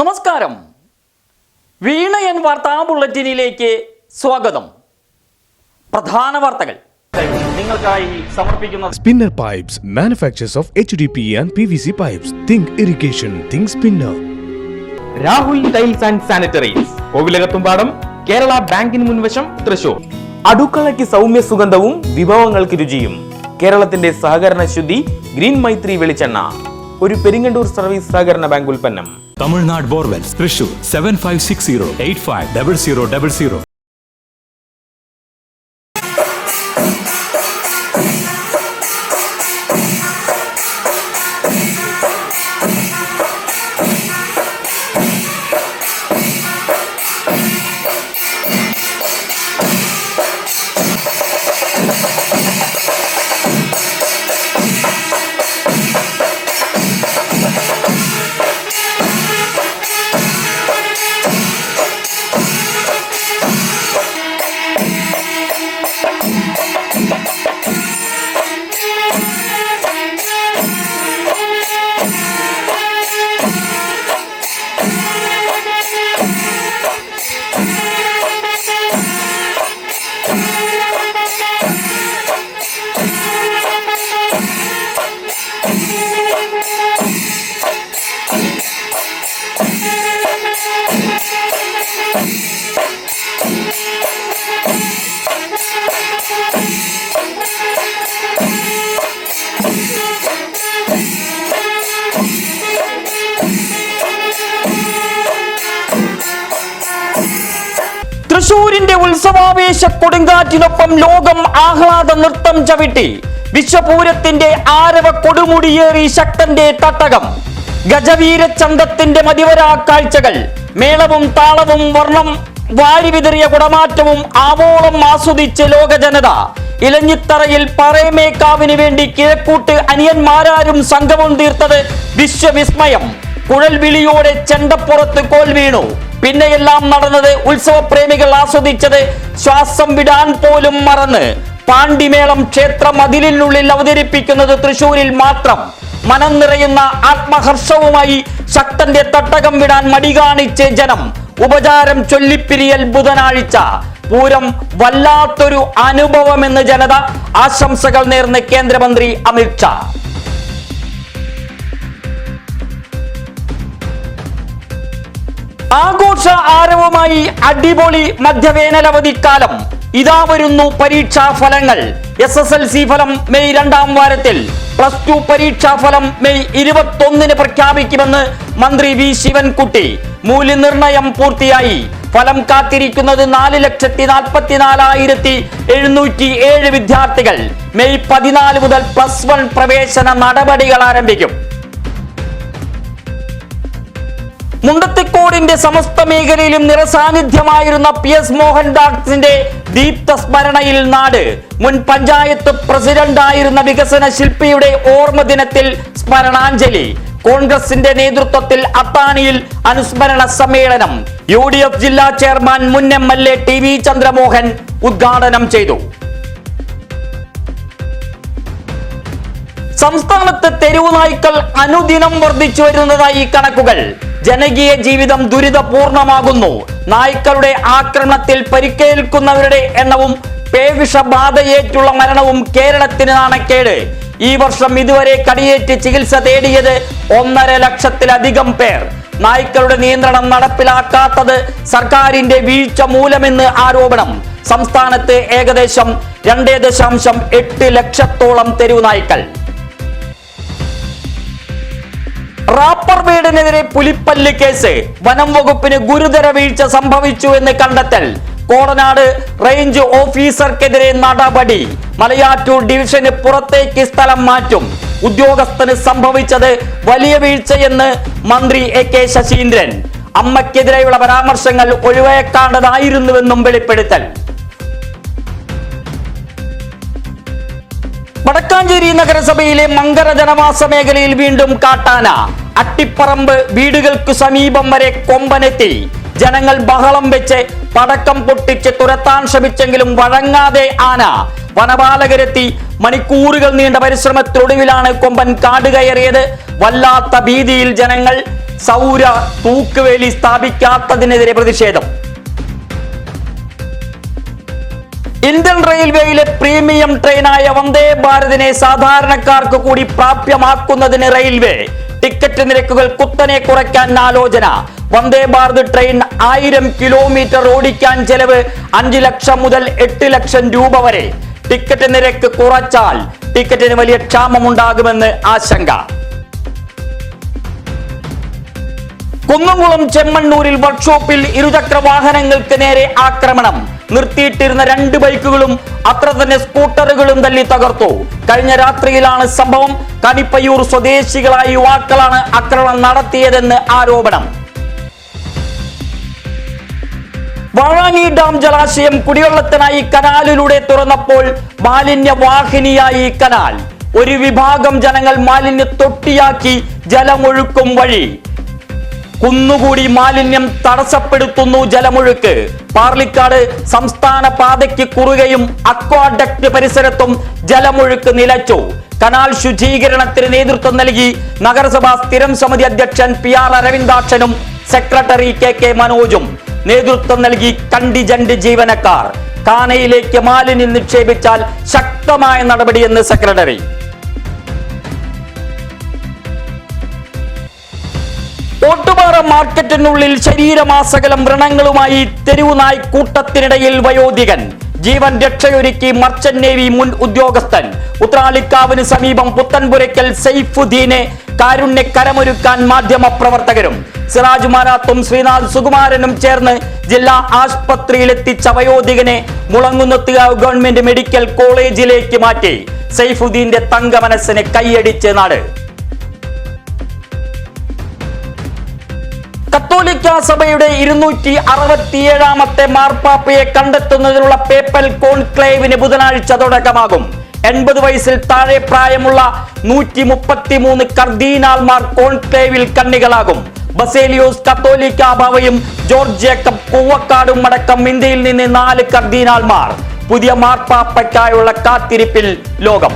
നമസ്കാരം. വീണയൻ വാർത്താ ബുള്ളറ്റിനിലേക്ക് സ്വാഗതം. പ്രധാന വാർത്തകൾ നിങ്ങൾക്കായി സമർപ്പിക്കുന്നത് Spinner Pipes, manufacturers of HDPE and PVC pipes. Think irrigation, think Spinner. Rahul tiles and sanitaries, Kovilakathumpadam, Kerala ബാങ്കിന് മുൻവശം, തൃശൂർ. അടുക്കളയ്ക്ക് സൗമ്യ സുഗന്ധവും വിഭവങ്ങൾക്ക് രുചിയും. കേരളത്തിന്റെ സഹകരണ ശുദ്ധി ഗ്രീൻ മൈത്രി വെളിച്ചെണ്ണ, ഒരു പെരിങ്ങണ്ടൂർ സർവീസ് സഹകരണ ബാങ്ക് ഉൽപ്പന്നം. തമിഴ്നാട് ബോർവെൽസ്, തൃശൂർ 7560850000. തൃശൂരിന്റെ ഉത്സവാവേശ കൊടുങ്കാറ്റിനൊപ്പം ലോകം ആഹ്ലാദ നൃത്തം ചവിട്ടി. വിശ്വപൂരത്തിന്റെ ആരവ കൊടുമുടിയേറി ശക്തന്റെ തട്ടകം. ഗജവീര ചന്തത്തിന്റെ മതിവരാ കാഴ്ചകൾ. മേളവും താളവും വർണ്ണം വാരി വിതറിയ കുടമാറ്റവും ആവോളം ആസ്വദിച്ച് ലോക ജനത. ഇലഞ്ഞിത്തറയിൽ പറയമേക്കാവിന് വേണ്ടി കിഴക്കൂട്ട് അനിയന്മാരാരും സംഘവും തീർത്തത് വിശ്വവിസ്മയം. കുഴൽ വിളിയോടെ ചെണ്ടപ്പുറത്ത് കോൽ വീണു. പിന്നെയെല്ലാം നടന്നത് ഉത്സവപ്രേമികൾ ആസ്വദിച്ചത് ശ്വാസം വിടാൻ പോലും മറന്ന്. പാണ്ടിമേളം ക്ഷേത്ര മതിലിനുള്ളിൽ അവതരിപ്പിക്കുന്നത് തൃശൂരിൽ മാത്രം. മനം നിറയുന്ന ആത്മഹർഷവുമായി ശക്തന്റെ തട്ടകം വിടാൻ മടി കാണിച്ച് ജനം. ഉപചാരം ചൊല്ലിപ്പിരിയൽ ബുധനാഴ്ച. പൂരം വല്ലാത്തൊരു അനുഭവമെന്ന് ജനത. ആശംസകൾ നേർന്ന് കേന്ദ്രമന്ത്രി അമിത്ഷാ. ആഘോഷ ആരവമായി അടിപൊളി മധ്യവേനലവധിക്കാലം. ഇതാ വരുന്നു പരീക്ഷാ ഫലങ്ങൾ. SSLC ഫലം മെയ് 2ാം വാരത്തിൽ. +2 പരീക്ഷാ ഫലം മെയ് 21 പ്രഖ്യാപിക്കുമെന്ന് മന്ത്രി വി ശിവൻകുട്ടി. മൂല്യനിർണയം പൂർത്തിയായി. ഫലം കാത്തിരിക്കുന്നത് 4,44,707 വിദ്യാർത്ഥികൾ. മെയ് 14 മുതൽ +1 പ്രവേശന നടപടികൾ ആരംഭിക്കും. മുണ്ടത്തിക്കോടിന്റെ സമസ്ത മേഖലയിലും നിറസാന്നിധ്യമായിരുന്ന PS മോഹൻദാസിന്റെ ദീപ്ത സ്മരണയിൽ നാട്. മുൻ പഞ്ചായത്ത് പ്രസിഡന്റായിരുന്ന വികസന ശില്പിയുടെ ഓർമ്മ ദിനത്തിൽ സ്മരണാഞ്ജലി. കോൺഗ്രസിന്റെ നേതൃത്വത്തിൽ അത്താണിയിൽ അനുസ്മരണ സമ്മേളനം. UDF ജില്ലാ ചെയർമാൻ മുൻ MLA TV ചന്ദ്രമോഹൻ ഉദ്ഘാടനം ചെയ്തു. സംസ്ഥാനത്ത് തെരുവു നായ്ക്കൾ അനുദിനം വർദ്ധിച്ചു വരുന്നതായി കണക്കുകൾ. ജനകീയ ജീവിതം ദുരിതപൂർണമാകുന്നു. നായ്ക്കളുടെ ആക്രമണത്തിൽ പരിക്കേൽക്കുന്നവരുടെ എണ്ണവും പേവിഷബാധയേറ്റുള്ള മരണവും കേരളത്തിന് നാണക്കേട്. ഈ വർഷം ഇതുവരെ കടിയേറ്റ് ചികിത്സ തേടിയത് 1.5 ലക്ഷത്തിലധികം പേർ. നായ്ക്കളുടെ നിയന്ത്രണം നടപ്പിലാക്കാത്തത് സർക്കാരിന്റെ വീഴ്ച മൂലമെന്ന് ആരോപണം. സംസ്ഥാനത്ത് ഏകദേശം 2.8 ലക്ഷത്തോളം തെരുവു നായ്ക്കൾ. റാപ്പർ വീടിനെതിരെ പുലിപ്പല്ല് കേസ്. വനം വകുപ്പിന് ഗുരുതര വീഴ്ച സംഭവിച്ചു എന്ന് കണ്ടെത്തൽ. കോടനാട് റേഞ്ച് ഓഫീസർക്കെതിരെ നടപടി. മലയാറ്റൂർ ഡിവിഷന് പുറത്തേക്ക് സ്ഥലം മാറ്റും. ഉദ്യോഗസ്ഥന് സംഭവിച്ചത് വലിയ വീഴ്ചയെന്ന് മന്ത്രി AK ശശീന്ദ്രൻ. അമ്മയ്ക്കെതിരെയുള്ള പരാമർശങ്ങൾ ഒഴിവാക്കേണ്ടതായിരുന്നുവെന്നും വെളിപ്പെടുത്തൽ. വടക്കാഞ്ചേരി നഗരസഭയിലെ മങ്കര ജനവാസ മേഖലയിൽ വീണ്ടും കാട്ടാന. അട്ടിപ്പറമ്പ് വീടുകൾക്ക് സമീപം വരെ കൊമ്പനെത്തി. ജനങ്ങൾ ബഹളം വെച്ച് പടക്കം പൊട്ടിച്ച് തുരത്താൻ ശ്രമിച്ചെങ്കിലും വഴങ്ങാതെ ആന. വനപാലകരെത്തി മണിക്കൂറുകൾ നീണ്ട പരിശ്രമത്തിനൊടുവിലാണ് കൊമ്പൻ കാട് കയറിയത്. വല്ലാത്ത ഭീതിയിൽ ജനങ്ങൾ. സൗര തൂക്കുവേലി സ്ഥാപിക്കാത്തതിനെതിരെ പ്രതിഷേധം. ഇന്ത്യൻ റെയിൽവേയിലെ പ്രീമിയം ട്രെയിനായ വന്ദേ ഭാരതിനെ സാധാരണക്കാർക്ക് കൂടി പ്രാപ്യമാക്കുന്നതിന് റെയിൽവേ ടിക്കറ്റ് നിരക്കുകൾ കുത്തനെ കുറയ്ക്കാൻ ആലോചന. വന്ദേ ഭാരത് ട്രെയിൻ 1000 കിലോമീറ്റർ ഓടിക്കാൻ ചെലവ് 5 ലക്ഷം മുതൽ 8 ലക്ഷം രൂപ വരെ. ടിക്കറ്റ് നിരക്ക് കുറച്ചാൽ ടിക്കറ്റിന് വലിയ ക്ഷാമമുണ്ടാകുമെന്ന് ആശങ്ക. കുന്നംകുളം ചെമ്മണ്ണൂരിൽ വർക്ക്ഷോപ്പിൽ ഇരുചക്ര വാഹനങ്ങൾക്ക് നേരെ ആക്രമണം. നിർത്തിയിട്ടിരുന്ന 2 ബൈക്കുകളും അത്ര തന്നെ സ്കൂട്ടറുകളും തല്ലി തകർത്തു. കഴിഞ്ഞ രാത്രിയിലാണ് സംഭവം. കണിപ്പയ്യൂർ സ്വദേശികളായ യുവാക്കളാണ് ആക്രമണം നടത്തിയതെന്ന് ആരോപണം. വാഴാനി ഡാം ജലാശയം കുടിവെള്ളത്തിനായി കനാലിലൂടെ തുറന്നപ്പോൾ മാലിന്യവാഹിനിയായി കനാൽ. ഒരു വിഭാഗം ജനങ്ങൾ മാലിന്യ തൊട്ടിയാക്കി ജലമൊഴുക്കും വഴി. കുന്നുകൂടി മാലിന്യം തടസ്സപ്പെടുത്തുന്നു ജലമൊഴുക്ക്. പാർലിക്കാട് സംസ്ഥാന പാതയ്ക്ക് കുറുകയും അക്വാഡക്ട് പരിസരത്തും ജലമൊഴുക്ക് നിലച്ചു. കനാൽ ശുചീകരണത്തിന് നേതൃത്വം നൽകി നഗരസഭാ സ്ഥിരം സമിതി അധ്യക്ഷൻ PR അരവിന്ദാക്ഷനും സെക്രട്ടറി KK മനോജും. നേതൃത്വം നൽകി കണ്ടിജന്റ് ജീവനക്കാർ. കാനയിലേക്ക് മാലിന്യം നിക്ഷേപിച്ചാൽ ശക്തമായ നടപടിയെന്ന് സെക്രട്ടറി. ഓട്ടുപാറ മാർക്കറ്റിനുള്ളിൽ ശരീരമാസകലം വ്രണങ്ങളുമായി തെരുവുനായ് കൂട്ടത്തിനിടയിൽ വയോധികൻ. ജീവൻ രക്ഷയൊരുക്കി മർച്ചന്റ് നേവി മുൻ ഉദ്യോഗസ്ഥൻ. ഉത്രാളിക്കാവിന് സമീപം പുത്തൻപുരയ്ക്കൽ സൈഫുദ്ദീനെ കാരുണ്യക്കരമൊരുക്കാൻ മാധ്യമ പ്രവർത്തകരും. സിറാജ് മാരാത്തും ശ്രീനാഥ് സുകുമാരനും ചേർന്ന് ജില്ലാ ആശുപത്രിയിലെത്തിച്ച വയോധികനെ മുളങ്ങുന്നത്തുകാവ് ഗവൺമെന്റ് മെഡിക്കൽ കോളേജിലേക്ക് മാറ്റി. സൈഫുദ്ദീന്റെ തങ്കമനസ്സിന് കൈയടിച്ച് നാട്. കത്തോലിക്ക സഭയുടെ 267ാമത്തെ മാർപ്പാപ്പയെ കണ്ടെത്തുന്നതിനുള്ള പേപ്പൽ കോൺക്ലേവിന് ബുധനാഴ്ച തുടക്കമാകും. 80 വയസ്സിൽ താഴെ പ്രായമുള്ള 133 കർദീനാൾമാർ കോൺക്ലേവിൽ കണ്ണികളാകും. ബസേലിയോസ് കത്തോലിക്ക ബാവയും ജോർജ് ജേക്കബ് കൂവക്കാടും അടക്കം ഇന്ത്യയിൽ നിന്ന് 4 കർദീനാൾമാർ. പുതിയ മാർപ്പാപ്പയ്ക്കായുള്ള കാത്തിരിപ്പിൽ ലോകം.